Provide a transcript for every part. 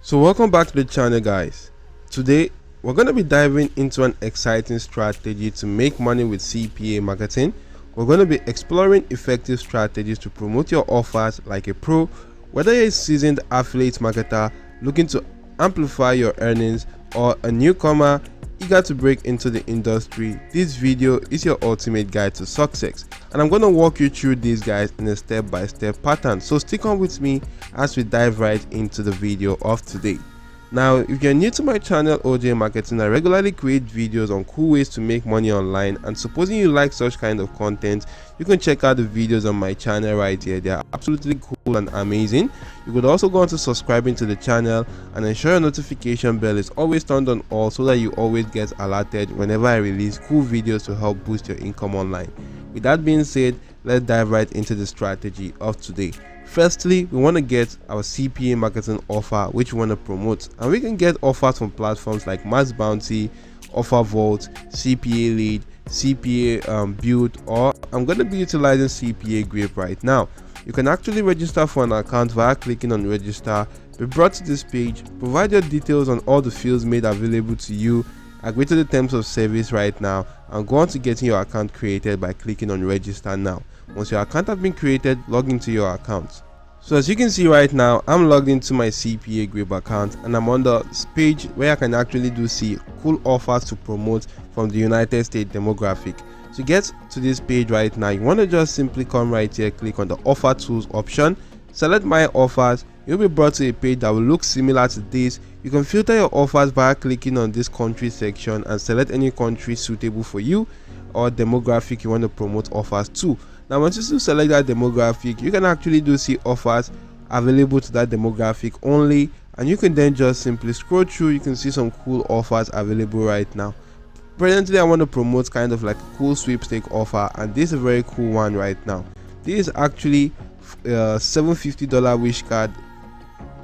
So welcome back to the channel, guys. Today we're going to be diving into an exciting strategy to make money with CPA marketing. We're going to be exploring effective strategies to promote your offers like a pro. Whether you're a seasoned affiliate marketer looking to amplify your earnings or a newcomer eager to break into the industry, this video is your ultimate guide to success, and I'm going to walk you through these guys in a step-by-step pattern. So stick on with me as we dive right into the video of today. Now, if you're new to my channel OJ Marketing, I regularly create videos on cool ways to make money online, and supposing you like such kind of content, you can check out the videos on my channel right here. They are absolutely cool and amazing. You could also go on to subscribing to the channel and ensure your notification bell is always turned on all so that you always get alerted whenever I release cool videos to help boost your income online. With that being said, let's dive right into the strategy of today. Firstly, we want to get our CPA marketing offer which we want to promote, and we can get offers from platforms like Max Bounty, Offer Vault, CPA Lead, CPA Build, or I'm going to be utilizing CPA Grip right now. You can actually register for an account via clicking on register, be brought to this page, provide your details on all the fields made available to you, agree to the terms of service right now, and go on to getting your account created by clicking on register now. Once your account has been created, log into your account. So as you can see right now, I'm logged into my CPA Grip account, and I'm on the page where I can actually see cool offers to promote from the United States demographic. To get to this page right now, you want to just simply come right here, click on the offer tools option, select my offers. You'll be brought to a page that will look similar to this. You can filter your offers by clicking on this country section and select any country suitable for you or demographic you want to promote offers to. Now once you select that demographic, you can actually see offers available to that demographic only, and you can then just simply scroll through. You can see some cool offers available right now. Presently I want to promote kind of like a cool sweepstake offer, and this is a very cool one right now. This is actually $750 wish card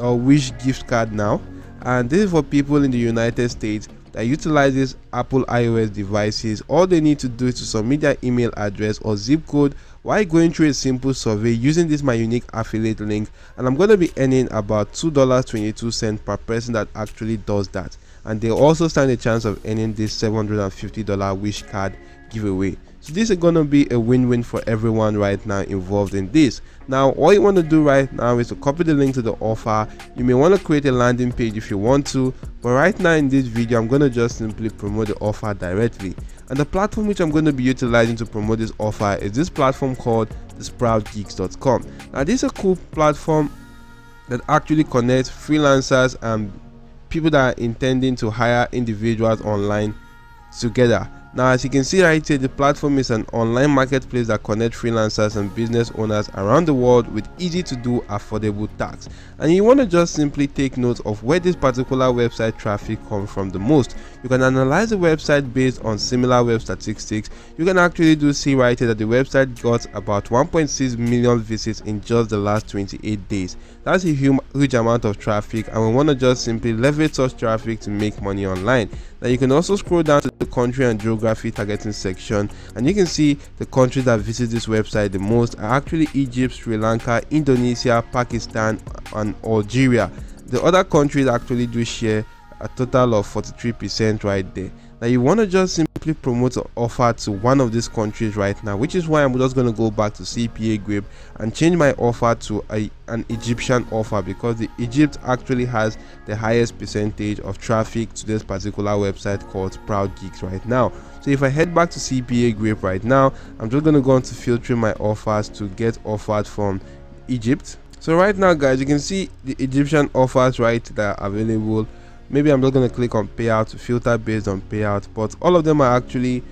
or wish gift card now, and this is for people in the United States that utilizes Apple iOS devices. All they need to do is to submit their email address or zip code while going through a simple survey using this my unique affiliate link, and I'm going to be earning about $2.22 per person that actually does that, and they also stand a chance of earning this $750 wish card giveaway. So this is going to be a win-win for everyone right now involved in this. Now all you want to do right now is to copy the link to the offer. You may want to create a landing page if you want to, but right now in this video I'm going to just simply promote the offer directly. And the platform which I'm going to be utilizing to promote this offer is this platform called thesproutgeeks.com. Now this is a cool platform that actually connects freelancers and people that are intending to hire individuals online together. Now as you can see right here, the platform is an online marketplace that connects freelancers and business owners around the world with easy to do affordable tasks. And you want to just simply take note of where this particular website traffic comes from the most. You can analyze the website based on similar web statistics. You can actually see right here that the website got about 1.6 million visits in just the last 28 days. That's a huge amount of traffic, and we want to just simply leverage such traffic to make money online. Now you can also scroll down to the country and geography targeting section, and you can see the countries that visit this website the most are actually Egypt, Sri Lanka, Indonesia, Pakistan, and Algeria. The other countries actually do share a total of 43% right there. Now you want to just simply promote an offer to one of these countries right now, which is why I'm just going to go back to CPA Grip and change my offer to an Egyptian offer, because the Egypt actually has the highest percentage of traffic to this particular website called Proud Geeks right now. So if I head back to CPA Grip right now, I'm just going to go on to filtering my offers to get offered from Egypt. So right now guys, you can see the Egyptian offers right that are available. Maybe I'm just going to click on payout to filter based on payout, but all of them are actually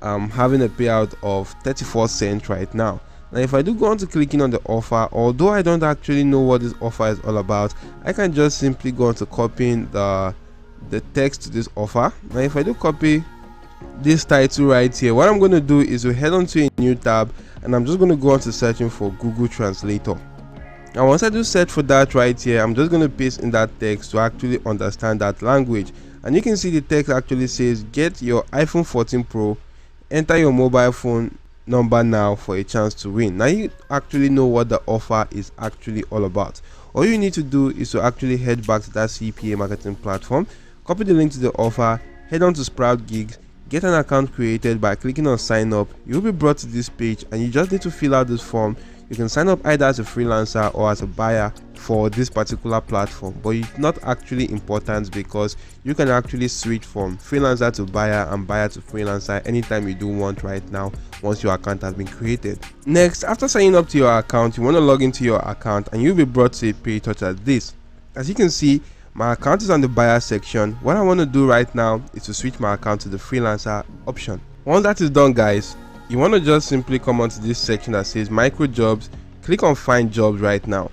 having a payout of 34 cents right now. Now if I do go on to clicking on the offer, although I don't actually know what this offer is all about, I can just simply go on to copying the text to this offer. Now if I do copy this title right here, what I'm going to do is to head on to a new tab, and I'm just going to go on to searching for Google Translator. Now once I do search for that right here, I'm just going to paste in that text to actually understand that language, and you can see the text actually says get your iPhone 14 Pro, enter your mobile phone number now for a chance to win. Now you actually know what the offer is actually all about. All you need to do is to actually head back to that CPA marketing platform, copy the link to the offer, head on to Sprout Gigs, get an account created by clicking on sign up. You'll be brought to this page and you just need to fill out this form. You can sign up either as a freelancer or as a buyer for this particular platform, but it's not actually important because you can actually switch from freelancer to buyer and buyer to freelancer anytime you do want right now once your account has been created. Next, after signing up to your account, you want to log into your account and you'll be brought to a page such as this. As you can see, my account is on the buyer section. What I want to do right now is to switch my account to the freelancer option. Once that is done, guys, you want to just simply come onto this section that says micro jobs. Click on find jobs right now.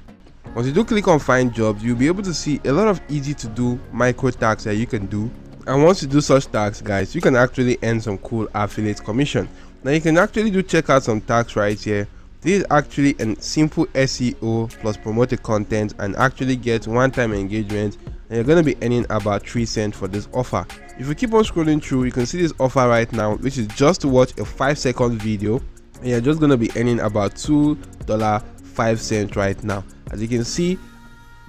Once you do click on find jobs, you'll be able to see a lot of easy to do micro tasks that you can do. And once you do such tasks, guys, you can actually earn some cool affiliate commission. Now you can actually do check out some tasks right here. This is actually a simple SEO plus promote the content and actually get one-time engagement, and you're going to be earning about 3 cents for this offer. If you keep on scrolling through, you can see this offer right now, which is just to watch a 5-second video, and you're just going to be earning about $2.05 right now. As you can see,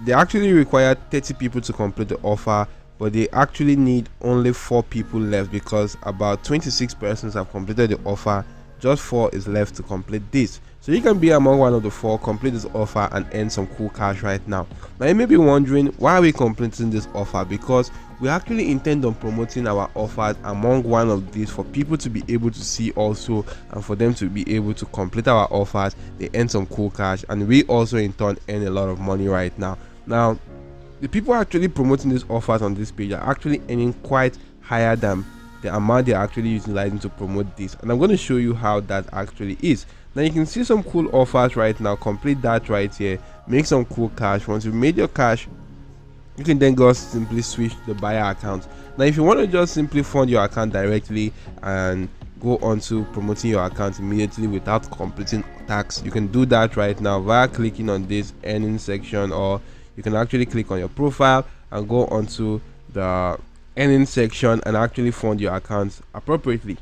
they actually require 30 people to complete the offer, but they actually need only 4 people left because about 26 persons have completed the offer. Just 4 is left to complete this. So you can be among one of the 4, complete this offer and earn some cool cash right now. Now you may be wondering, why are we completing this offer? Because we actually intend on promoting our offers among one of these for people to be able to see also, and for them to be able to complete our offers. They earn some cool cash and we also in turn earn a lot of money right now. Now the people actually promoting these offers on this page are actually earning quite higher than the amount they're actually utilizing to promote this, and I'm going to show you how that actually is. Now you can see some cool offers right now. Complete that right here, make some cool cash. Once you've made your cash, you can then go simply switch the buyer account. Now if you want to just simply fund your account directly and go on to promoting your account immediately without completing tax, you can do that right now via clicking on this earning section, or you can actually click on your profile and go onto the earning section and actually fund your accounts appropriately.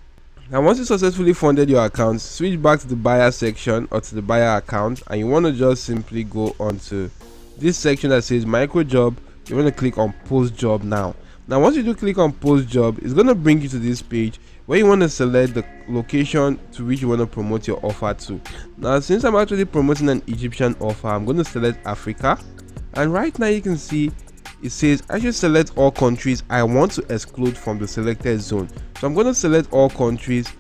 Now once you successfully funded your account, switch back to the buyer section or to the buyer account, and you want to just simply go onto this section that says micro job. You want to click on post job now. Now once you do click on post job, it's going to bring you to this page where you want to select the location to which you want to promote your offer to. Now since I'm actually promoting an Egyptian offer, I'm going to select Africa, and right now you can see it says I should select all countries I want to exclude from the selected zone. So I'm going to select all countries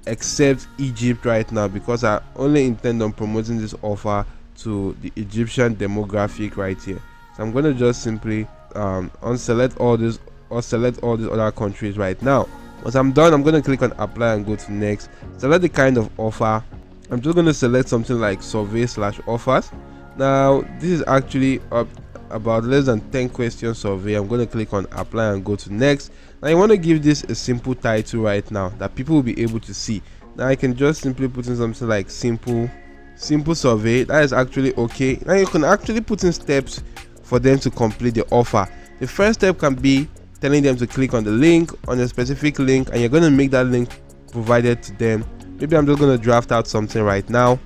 except Egypt right now because I only intend on promoting this offer to the Egyptian demographic right here. So I'm going to just simply unselect all this or select all these other countries right now. Once I'm done, I'm going to click on apply and go to next. Select the kind of offer. I'm just going to select something like survey/offers. Now this is actually about less than 10 question survey. I'm going to click on apply and go to next. Now you want to give this a simple title right now that people will be able to see. Now I can just simply put in something like simple survey. That is actually okay. Now you can actually put in steps for them to complete the offer. The first step can be telling them to click on the link, on a specific link, and you're going to make that link provided to them. Maybe I'm just going to draft out something right now.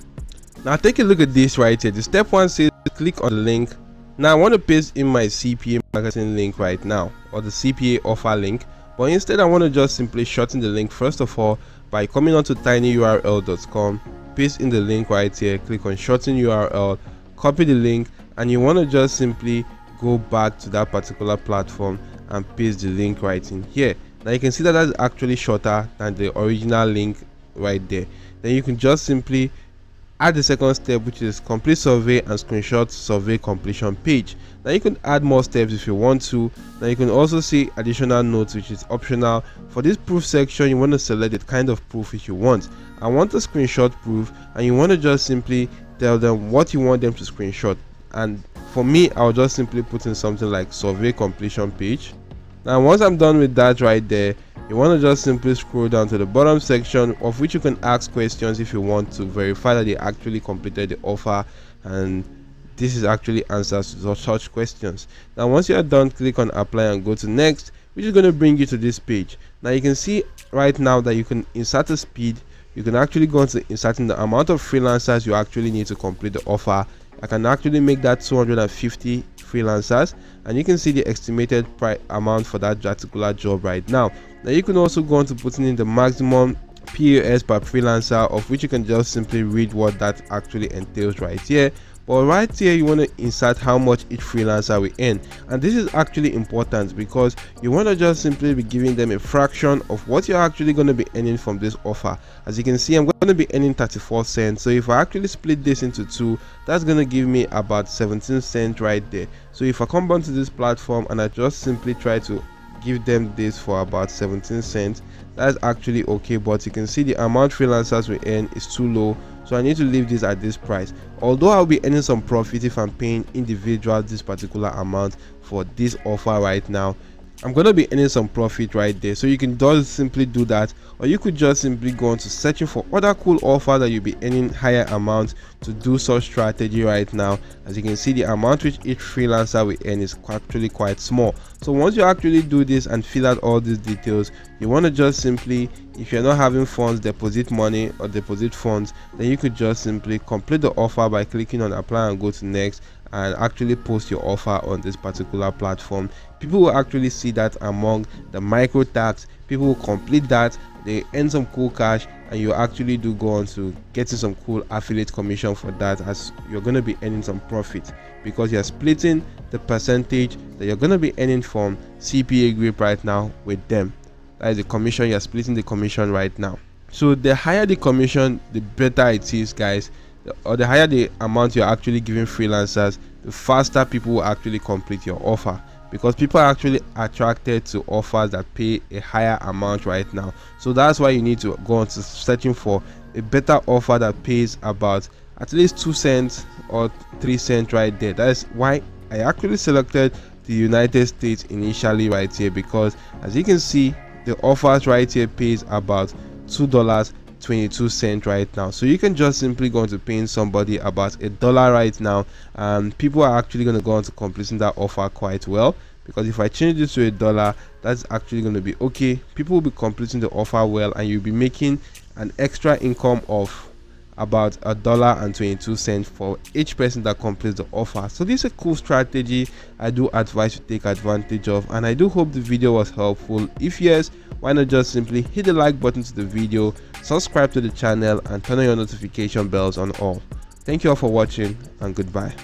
Now take a look at this right here. The step 1 says click on the link. Now I want to paste in my CPA marketing link right now, or the CPA offer link, but instead I want to just simply shorten the link first of all by coming on to tinyurl.com, paste in the link right here, click on shorten URL, copy the link, and you want to just simply go back to that particular platform and paste the link right in here. Now you can see that that's actually shorter than the original link right there. Then you can just simply add the second step, which is complete survey and screenshot survey completion page. Now you can add more steps if you want to. Now you can also see additional notes, which is optional. For this proof section, you want to select the kind of proof if you want. I want a screenshot proof, and you want to just simply tell them what you want them to screenshot. And for me, I'll just simply put in something like survey completion page. Now once I'm done with that right there, you want to just simply scroll down to the bottom section, of which you can ask questions if you want to verify that they actually completed the offer, and this is actually answers to such questions. Now once you are done, click on apply and go to next, which is going to bring you to this page. Now you can see right now that you can insert a speed. You can actually go into inserting the amount of freelancers you actually need to complete the offer, I can actually make that 250 freelancers, and you can see the estimated price amount for that particular job right now. Now you can also go on to putting in the maximum POS per freelancer, of which you can just simply read what that actually entails right here. But right here you want to insert how much each freelancer will earn, and this is actually important because you want to just simply be giving them a fraction of what you're actually going to be earning from this offer. As you can see, I'm going to be earning 34 cents, so if I actually split this into two, that's going to give me about 17 cents right there. So if I come onto this platform and I just simply try to give them this for about 17 cents, that's actually okay, but you can see the amount freelancers will earn is too low, so I need to leave this at this price. Although I'll be earning some profit if I'm paying individuals this particular amount for this offer right now, I'm gonna be earning some profit right there. So you can just simply do that, or you could just simply go on to searching for other cool offers that you'll be earning higher amounts to do such strategy right now. As you can see, the amount which each freelancer will earn is actually quite small. So once you actually do this and fill out all these details, you want to just simply, if you're not having funds, deposit money or deposit funds, then you could just simply complete the offer by clicking on apply and go to next, and actually post your offer on this particular platform. People will actually see that among the micro tags. People will complete that, they earn some cool cash, and you actually do go on to getting some cool affiliate commission for that, as you're going to be earning some profit because you're splitting the percentage that you're going to be earning from CPA group right now with them. That is the commission. You're splitting the commission right now. So the higher the commission, the better it is, guys. Or the higher the amount you're actually giving freelancers, the faster people will actually complete your offer, because people are actually attracted to offers that pay a higher amount right now. So that's why you need to go on to searching for a better offer that pays about at least 2 cents or 3 cents right there. That is why I actually selected the United States initially right here, because as you can see, the offers right here pays about $2.22 right now. So you can just simply go on to paying somebody about $1 right now, and people are actually going to go on to completing that offer quite well, because if I change this to $1, that's actually going to be okay. People will be completing the offer well, and you'll be making an extra income of about $1.22 for each person that completes the offer. So this is a cool strategy I do advise you to take advantage of, and I do hope the video was helpful. If yes, why not just simply hit the like button to the video, subscribe to the channel, and turn on your notification bells on all. Thank you all for watching, and goodbye.